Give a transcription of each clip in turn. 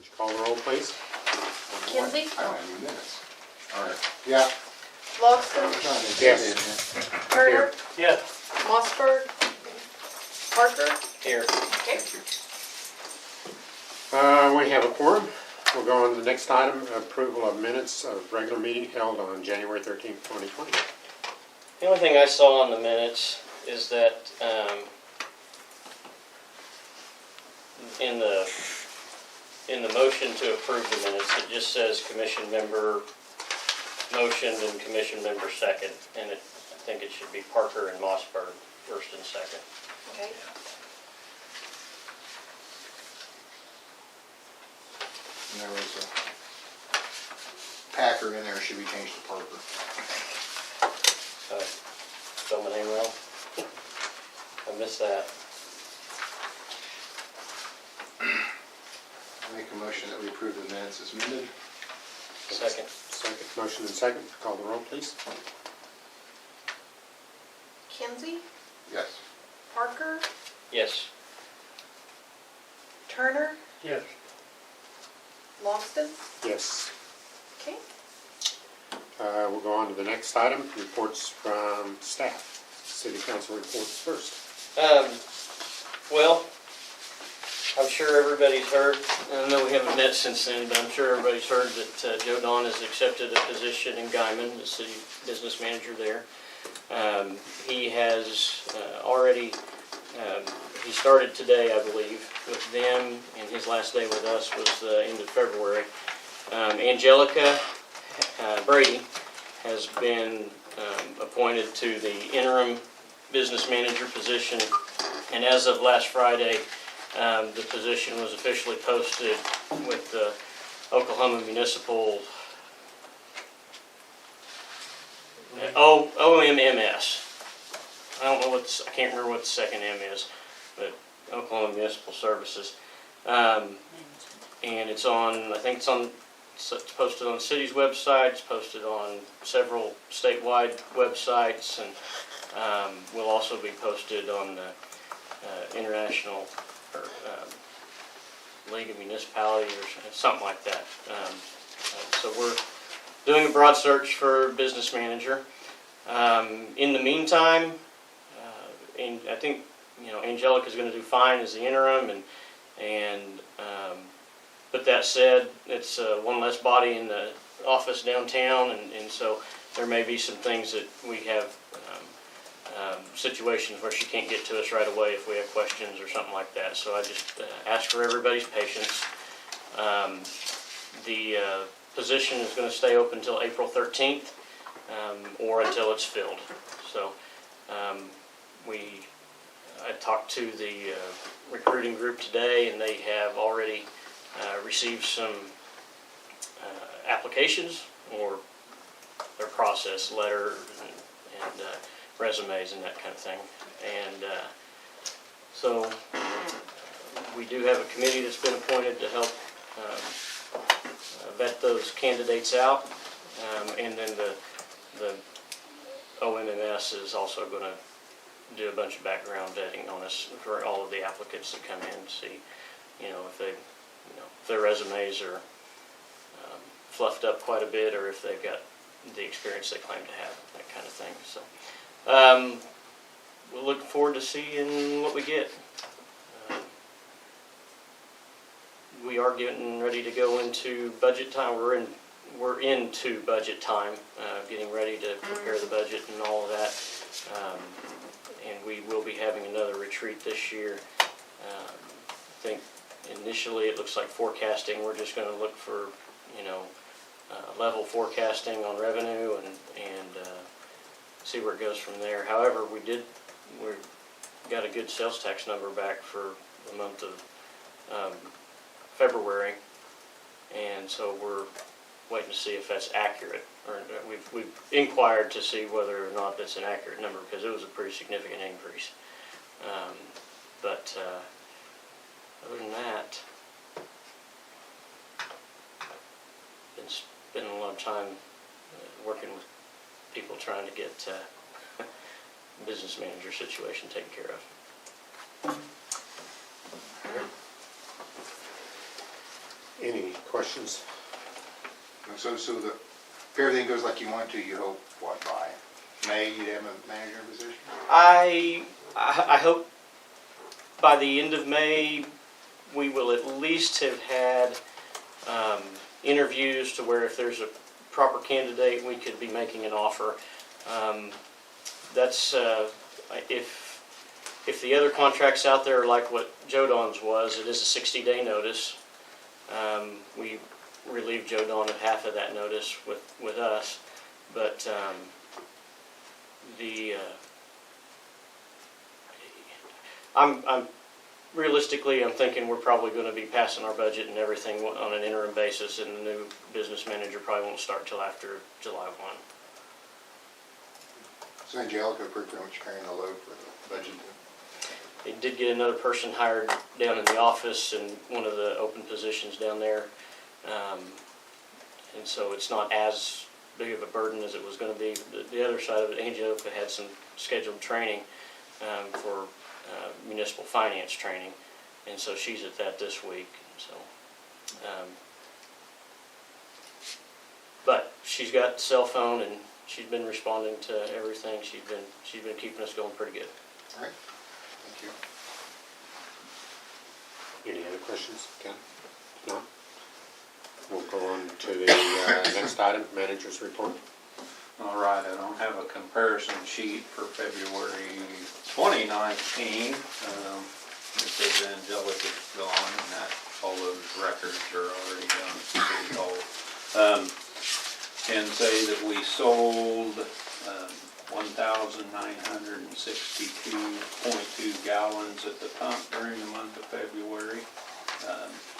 Would you call the roll, please? Kinsey, I don't have any minutes. All right. Yeah. Loxton, Yes. Turner, Yeah. Mossberg, Parker. Here. Okay. We have a quorum. We'll go on to the next item, approval of minutes of regular meeting held on January 13th, 2020. The only thing I saw on the minutes is that in the motion to approve the minutes, it just says commission member motioned and commission member second, and I think it should be Parker and Mossberg first and second. Okay. And there was a Packer in there, should be changed to Parker. Spell my name wrong? I missed that. Make a motion that we approve the minutes as amended. Second. Second, motion and second. Call the roll, please. Kinsey, Yes. Parker, Yes. Turner, Yes. Loxton. Yes. Okay. We'll go on to the next item, reports from staff. City council reports first. Well, I'm sure everybody's heard, I know we haven't met since then, but I'm sure everybody's heard that Joe Don has accepted a position in Guyman, the city business manager there. He has already, he started today, I believe, with them, and his last day with us was the end of February. Angelica Brady has been appointed to the interim business manager position, and as of last Friday, the position was officially posted with the Oklahoma Municipal OMMS. I don't know I can't remember what the second M is, but Oklahoma Municipal Services. And it's on, I think it's posted on the city's website, it's posted on several statewide websites, and will also be posted on the International League of Municipalities or something like that. So we're doing a broad search for business manager. In the meantime, and I think Angelica's going to do fine as the interim, but that said, it's one less body in the office downtown, and so there may be some things that we have situations where she can't get to us right away if we have questions or something like that. So I just ask for everybody's patience. The position is going to stay open until April 13th or until it's filled. So I talked to the recruiting group today, and they have already received some applications or their process letters and resumes and that kind of thing. And so we do have a committee that's been appointed to help vet those candidates out, and then the OMMS is also going to do a bunch of background vetting on us for all of the applicants that come in to see, if they, if their resumes are fluffed up quite a bit, or if they've got the experience they claim to have, that kind of thing. So we'll look forward to seeing what we get. We are getting ready to go into budget time. We're into budget time, getting ready to prepare the budget and all of that. And we will be having another retreat this year. I think initially it looks like forecasting. We're just going to look for, level forecasting on revenue and see where it goes from there. However, we got a good sales tax number back for the month of February, and so we're waiting to see if that's accurate. Or we've inquired to see whether or not that's an accurate number, because it was a pretty significant increase. But other than that, been spending a lot of time working with people trying to get business manager situation taken care of. Any questions? So if everything goes like you want to, you hope, what, by May, you'd have a manager position? I hope by the end of May, we will at least have had interviews to where if there's a proper candidate, we could be making an offer. That's, if the other contracts out there are like what Joe Don's was, it is a 60-day notice. We relieved Joe Don of half of that notice with us, but I'm realistically, I'm thinking we're probably going to be passing our budget and everything on an interim basis, and the new business manager probably won't start till after July 1. So Angelica pretty much carrying the load for the budget. They did get another person hired down in the office and one of the open positions down there. And so it's not as big of a burden as it was going to be. The other side of it, Angelica had some scheduled training for municipal finance training, and so she's at that this week. So, but she's got a cell phone and she's been responding to everything. She's been keeping us going pretty good. All right, thank you. Any other questions, Ken? No? We'll go on to the next item, manager's report. All right, I don't have a comparison sheet for February 2019. It says Angelica's gone, and that all those records are already done at City Hall. And say that we sold 1,962.2 gallons at the pump during the month of February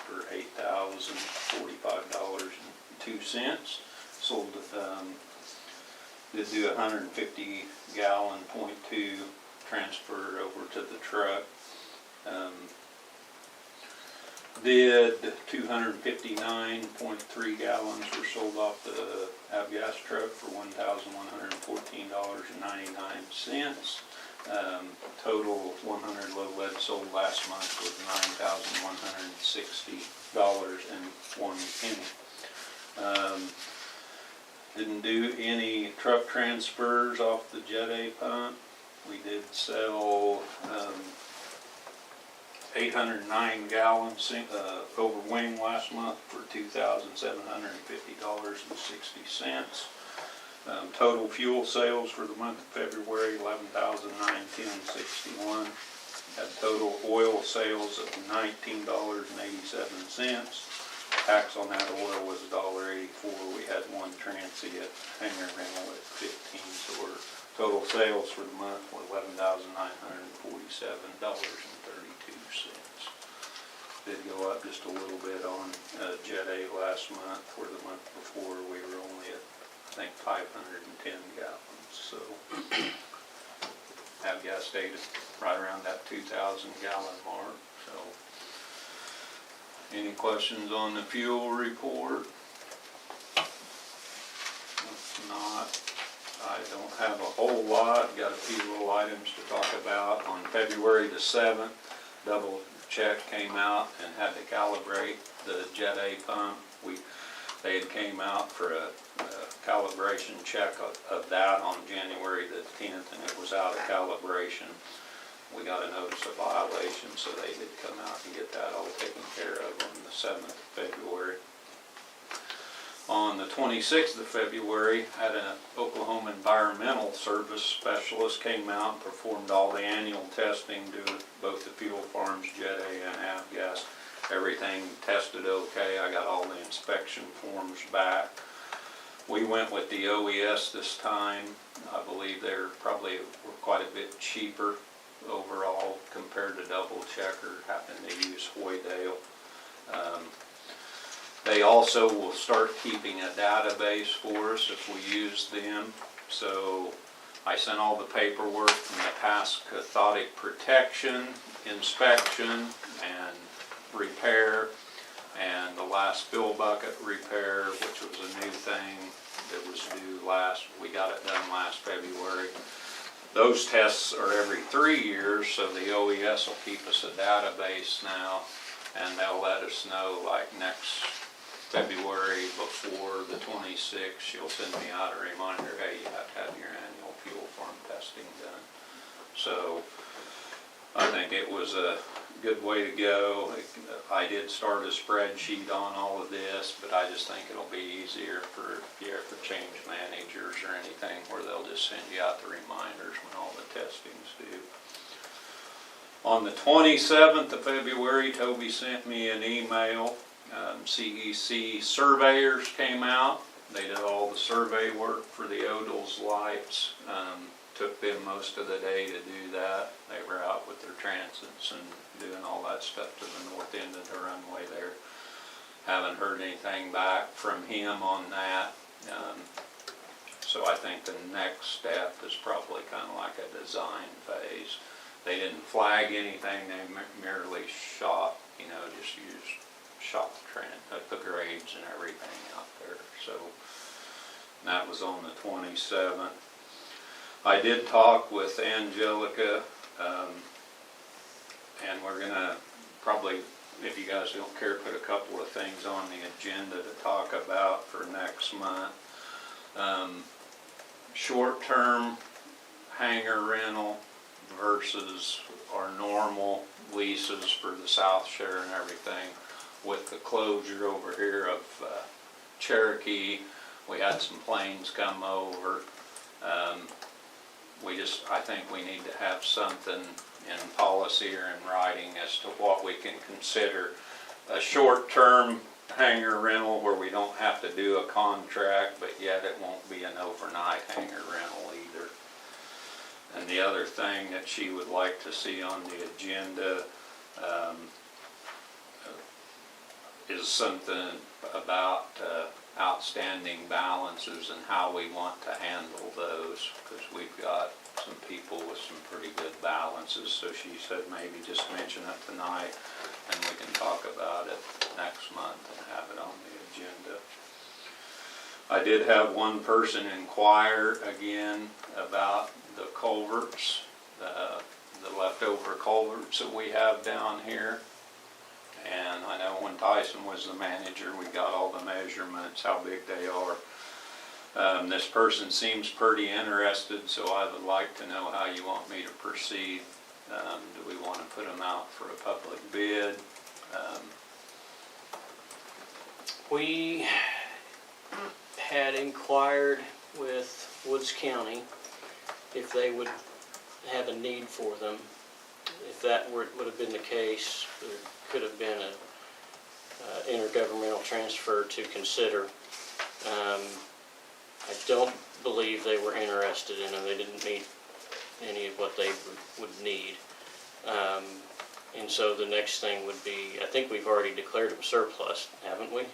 for $8,045.02. Sold, did do 150 gallon .2 transfer over to the truck. Did 259.3 gallons were sold off the avgas truck for $1,114.99. Total 100 low lead sold last month was $9,160.01. Didn't do any truck transfers off the Jet A pump. We did sell 809 gallons over wing last month for $2,750.60. Total fuel sales for the month of February, $11,910.61. Had total oil sales of $19.87. Tax on that oil was $1.84. We had one transient hangar rental at $15. So our total sales for the month were $11,947.32. Did go up just a little bit on Jet A last month, where the month before we were only at, I think, 510 gallons. So avgas stayed right around that 2,000 gallon mark. So any questions on the fuel report? If not, I don't have a whole lot. Got a few little items to talk about. On February the 7th, double check came out and had to calibrate the Jet A pump. They had came out for a calibration check of that on January the 10th, and it was out of calibration. We got a notice of violation, so they did come out and get that all taken care of on the 7th of February. On the 26th of February, had an Oklahoma Environmental Service specialist came out and performed all the annual testing to both the fuel farms, Jet A and avgas. Everything tested okay. I got all the inspection forms back. We went with the OES this time. I believe they're probably were quite a bit cheaper overall compared to double check, or happen to use Hoydale. They also will start keeping a database for us if we use them. So I sent all the paperwork from the past cathodic protection, inspection, and repair, and the last spill bucket repair, which was a new thing that was due we got it done last February. Those tests are every 3 years, so the OES will keep us a database now and they'll let us know like next February before the 26th. She'll send me out a reminder, hey, you have to have your annual fuel farm testing done. So I think it was a good way to go. I did start a spreadsheet on all of this, but I just think it'll be easier for if you ever change managers or anything, where they'll just send you out the reminders when all the testing's due. On the 27th of February, Toby sent me an email. CEC surveyors came out. They did all the survey work for the Odell's lights. Took them most of the day to do that. They were out with their transits and doing all that stuff to the north end of the runway there. Haven't heard anything back from him on that. So I think the next step is probably kind of like a design phase. They didn't flag anything, they merely shot, just shot the grades and everything out there. So that was on the 27th. I did talk with Angelica, and we're gonna probably, if you guys don't care, put a couple of things on the agenda to talk about for next month. Short-term hangar rental versus our normal leases for the South Shore and everything. With the closure over here of Cherokee, we had some planes come over. I think we need to have something in policy or in writing as to what we can consider a short-term hangar rental where we don't have to do a contract, but yet it won't be an overnight hangar rental either. And the other thing that she would like to see on the agenda is something about outstanding balances and how we want to handle those, because we've got some people with some pretty good balances. So she said maybe just mention it tonight and we can talk about it next month and have it on the agenda. I did have one person inquire again about the culverts, the leftover culverts that we have down here. And I know when Tyson was the manager, we got all the measurements, how big they are. This person seems pretty interested, so I would like to know how you want me to proceed. Do we want to put them out for a public bid? We had inquired with Woods County if they would have a need for them. If that would have been the case, there could have been an intergovernmental transfer to consider. I don't believe they were interested in them. They didn't meet any of what they would need. And so the next thing would be, I think we've already declared them surplus, haven't we? I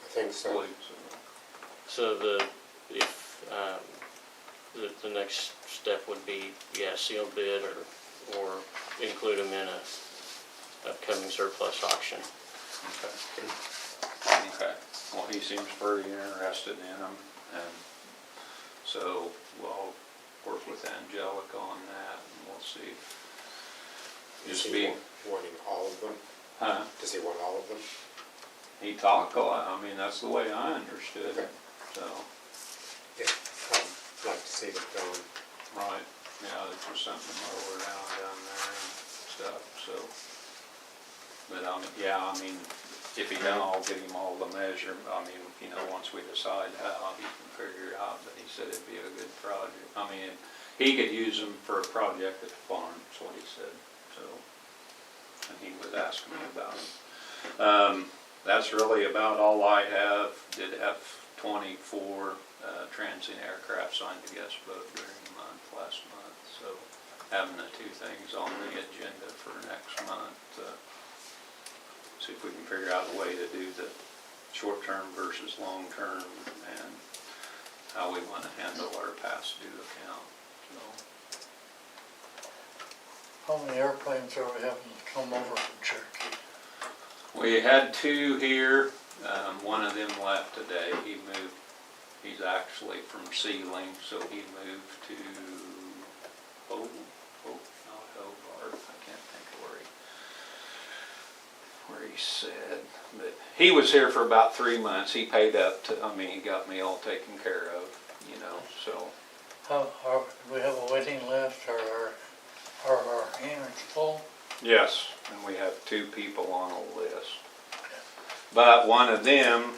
think so. So the next step would be, sealed bid or include them in a upcoming surplus auction. Okay. Well, he seems pretty interested in them, and so we'll work with Angelica on that, and we'll see. Is Just he be, wanting all of them? huh? Does he want all of them? He talked a lot. I mean, that's the way I understood Okay. it. So, Yeah, I'd like to see them gone. right. Yeah, there's just something lower down there and stuff. So, but I mean, if he don't, I'll give him all the measure. I mean, once we decide how, he can figure it out. But he said it'd be a good project. I mean, he could use them for a project at the farm. That's what he said. So, and he was asking me about them. That's really about all I have. Did have 24 transient aircraft signed a guest book during the month last month. So having the two things on the agenda for next month. See if we can figure out a way to do the short-term versus long-term and how we want to handle our past due account. So. How many airplanes are we having come over from Cherokee? We had two here. One of them left today. He moved. He's actually from Sealing, so he moved to not Hobart. I can't think of where he he said, but he was here for about 3 months. He paid up to, I mean, he got me all taken care of, you know, so. Do we have a waiting list or are our hands full? Yes, and we have 2 people on a list. But one of them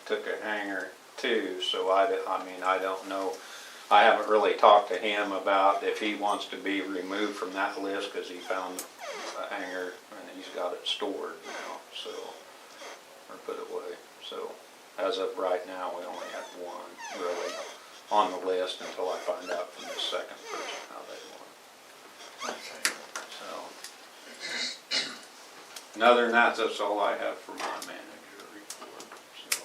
took a hanger too, so I mean, I don't know. I haven't really talked to him about if he wants to be removed from that list because he found a hanger and he's got it stored now, so, or put away. So as of right now, we only have one really on the list until I find out from the second person how they want. Okay. So, and other than that, that's all I have for my manager report, so.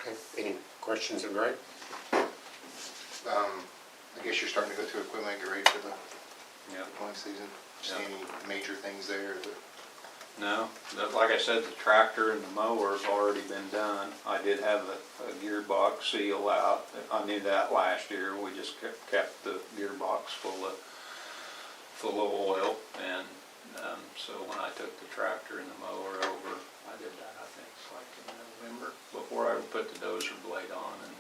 Okay, any questions of Greg? I guess you're starting to go through equipment, get ready for the Yeah. plowing season. See Yeah. any major things there? No, like I said, the tractor and the mower have already been done. I did have a gearbox seal out. I knew that last year. We just kept the gearbox full of oil. And so when I took the tractor and the mower over, I did that, I think, like in November, before I put the dozer blade on and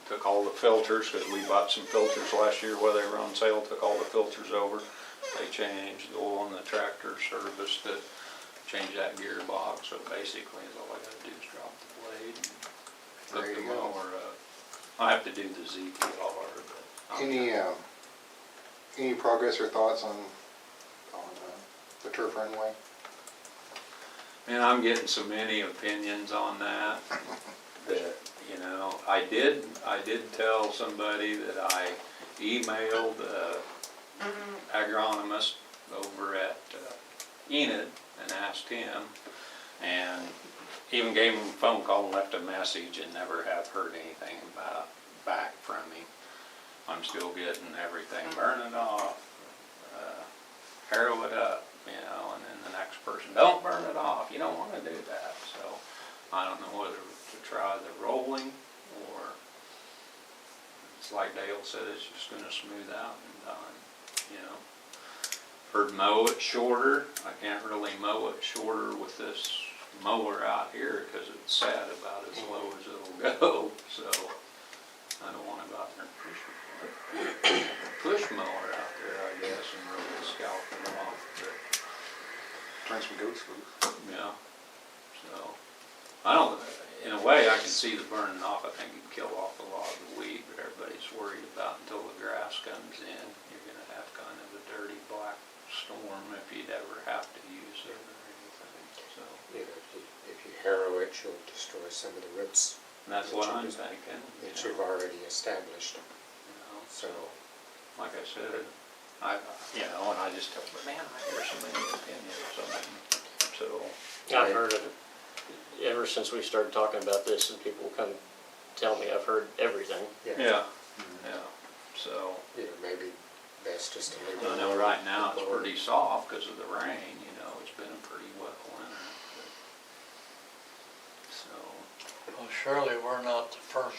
took all the filters, because we bought some filters last year while they were on sale, took all the filters over. They changed the oil in the tractor, serviced it, changed that gearbox, so basically all I gotta do is drop the blade and put Ready the to go. mower up. I have to do the ZPR, but. Any progress or thoughts on the turf runway? Man, I'm getting so many opinions on that, you know, I did tell somebody that I emailed agronomist over at Enid and asked him, and even gave him a phone call and left a message and never have heard anything back from him. I'm still getting everything, burn it off, harrow it up, you know, and then the next person, don't burn it off, you don't want to do that. So I don't know whether to try the rolling, or it's like Dale said, it's just going to smooth out and done, you know. Heard mow it shorter. I can't really mow it shorter with this mower out here because it's sad about as low as it'll go. So I don't want to go out there and push mower out there, I guess, and really scalp it off. But, Turn some goats loose. yeah. So I don't. In a way, I can see the burning off. I think it'd kill off a lot of the weed, but everybody's worried about until the grass comes in. You're going to have kind of a dirty black storm if you'd ever have to use it or anything. So You know, if you harrow it, you'll destroy some of the roots and that's what I'm thinking. that You you've know, already established. so So, like I said, and I just told her, man, I hear so many opinions. So I've heard of it ever since we started talking about this, and people come tell me I've heard everything. yeah. So. You know, maybe best just to leave it. I know alone. right now it's pretty soft because of the rain, you know, it's been a pretty wet winter. So, Well, surely we're not the first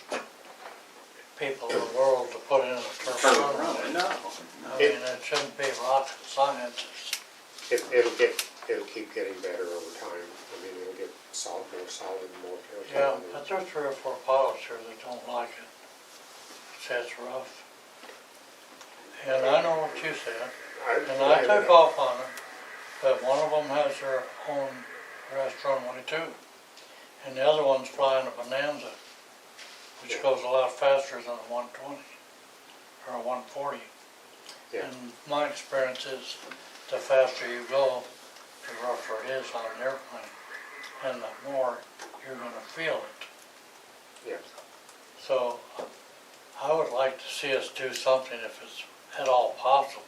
people in the world to put in a turf runway. no. I mean, it shouldn't be rocket science. It'll keep getting better over time. I mean, it'll get more solid, more Yeah, fertile. but there's 3 or 4 pilots here that don't like it. Say it's rough. And I know what you said, and I took off on it, but one of them has their own restaurant runway too. And the other one's flying a Bonanza, which Yeah. goes a lot faster than a 120 or a 140. Yeah. And my experience is the faster you go, the rougher it is on an airplane, and the more you're gonna feel it. Yeah. So I would like to see us do something if it's at all possible.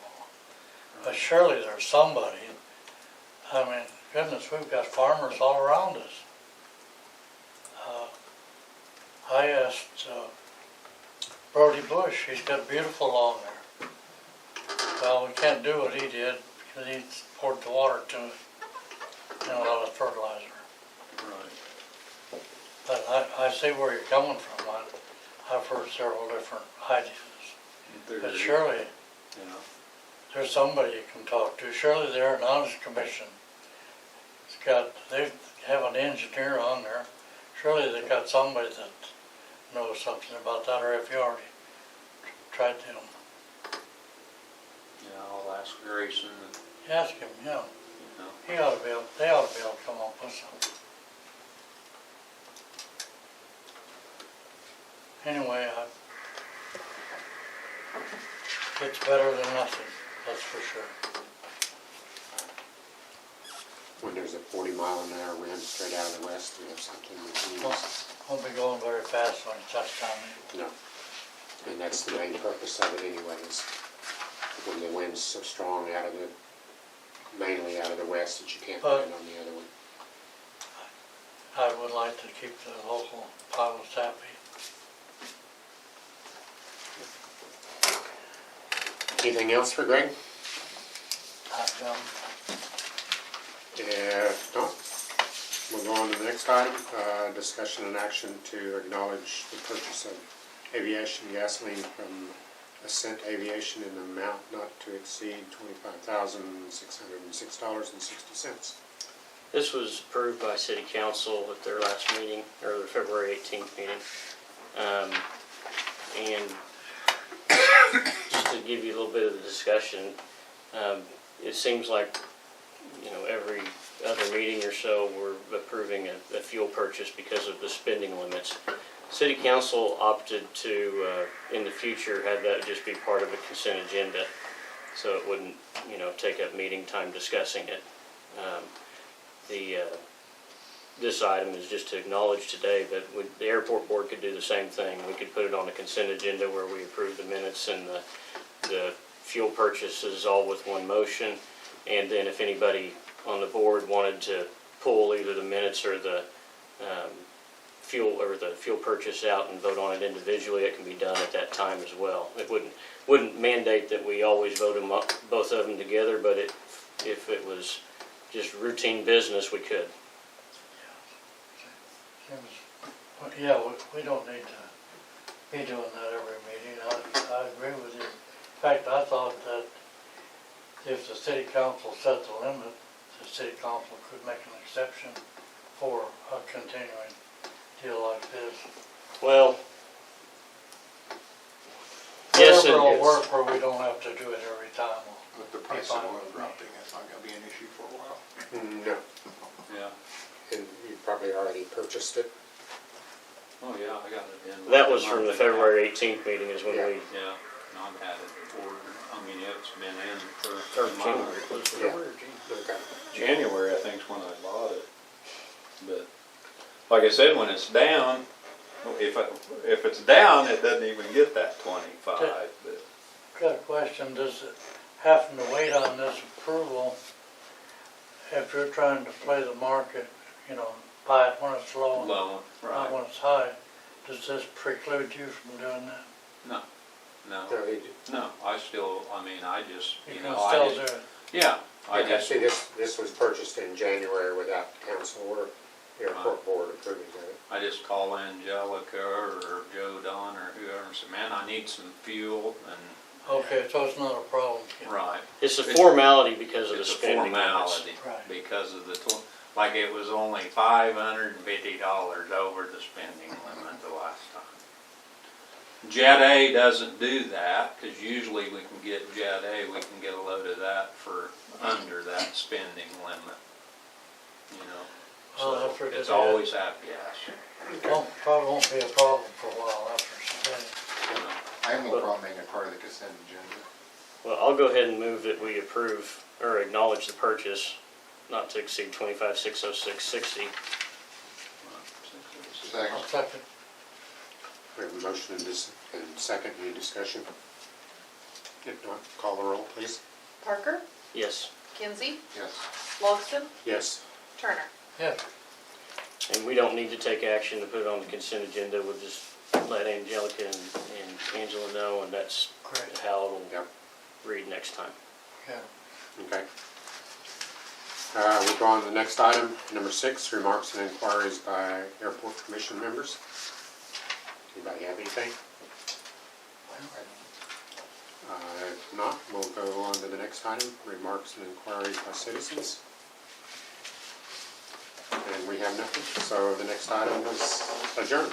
But surely there's somebody, I mean, goodness, we've got farmers all around us. I asked Brody Bush, he's got a beautiful lawn there. Well, we can't do what he did because he poured the water to it and a lot of fertilizer. Right. But I see where you're coming from. I've heard several different ideas. But surely, You know, there's somebody you can talk to. Surely they're an honest commission. They have an engineer on there. Surely they got somebody that knows something about that, or have you already tried them? Yeah, I'll ask Grayson, Ask him, yeah. you know. They ought to be able to come up with something. Anyway, it's better than nothing, that's for sure. When there's a 40-mile-an-hour wind straight out of the west, we have something we can use. Won't be going very fast when it's touch time. No. And that's the main purpose of it anyway, is when the wind's so strong mainly out of the west that you can't land on the other one. I would like to keep the local pilots happy. Anything else for Greg? If not, we'll go on to the next item, discussion and action to acknowledge the purchase of aviation gasoline from Ascent Aviation in the amount not to exceed $25,606.60. This was approved by City Council at their last meeting, or their February 18th meeting. And just to give you a little bit of the discussion, it seems like, every other meeting or so, we're approving a fuel purchase because of the spending limits. City Council opted to, in the future, have that just be part of a consent agenda, so it wouldn't, take up meeting time discussing it. This item is just to acknowledge today, but the airport board could do the same thing. We could put it on a consent agenda where we approve the minutes and the fuel purchases all with one motion. And then if anybody on the board wanted to pull either the minutes or the fuel purchase out and vote on it individually, it can be done at that time as well. It wouldn't mandate that we always vote them up, both of them together, but if it was just routine business, we could. Yeah, we don't need to be doing that every meeting. I agree with you. In fact, I thought that if the city council set the limit, the city council could make an exception for a continuing deal like this. Well, yes, Whatever will work where we don't have to do it every time. With the price of oil dropping, that's not gonna be an issue for a while. No, Yeah. and you probably already purchased it. Oh, yeah, I got it in. that was from the February 18th meeting is when we, Yeah, and I've had it ordered. I mean, it's been in or for January, it was Yeah. February or January? Okay. January, I think, is when I bought it. But, like I said, when it's down, if it's down, it doesn't even get that 25, but. Got a question, does it happen to wait on this approval if you're trying to play the market, buy it when it's low and Low, not right. when it's high? Does this preclude you from doing that? No, No, they do. no, I just, You can I still do just, it. yeah, I just, See, this was purchased in January without council or airport board approving of it. I just call Angelica or Joe Don or whoever and say, man, I need some fuel and, Okay, so it's not a problem. right. It's a formality because of the It's a spending limits. formality, Right. because of like it was only $550 over the spending limit the last time. Jet A doesn't do that, because usually we can get Jet A, we can get a load of that for under that spending limit, Well, So after it's today- always half gas, Probably won't be a problem for a while after today. I have no problem making it part of the consent agenda. Well, I'll go ahead and move that we approve or acknowledge the purchase not to exceed $25,606.60. Second. I'll second. We have a motion and second, any discussion? If not, call the roll, please. Parker, Yes. Kinsey, Yes. Logston, Yes. Turner. Yes, And we don't need to take action to put it on the consent agenda, we'll just let Angelica and Angela know, and that's great, how it'll Yep. read next time. yeah. Okay. We'll go on to the next item, number 6, remarks and inquiries by airport commission members. Anybody have anything? If not, we'll go on to the next item, remarks and inquiries by citizens. And we have nothing, so the next item is adjourned.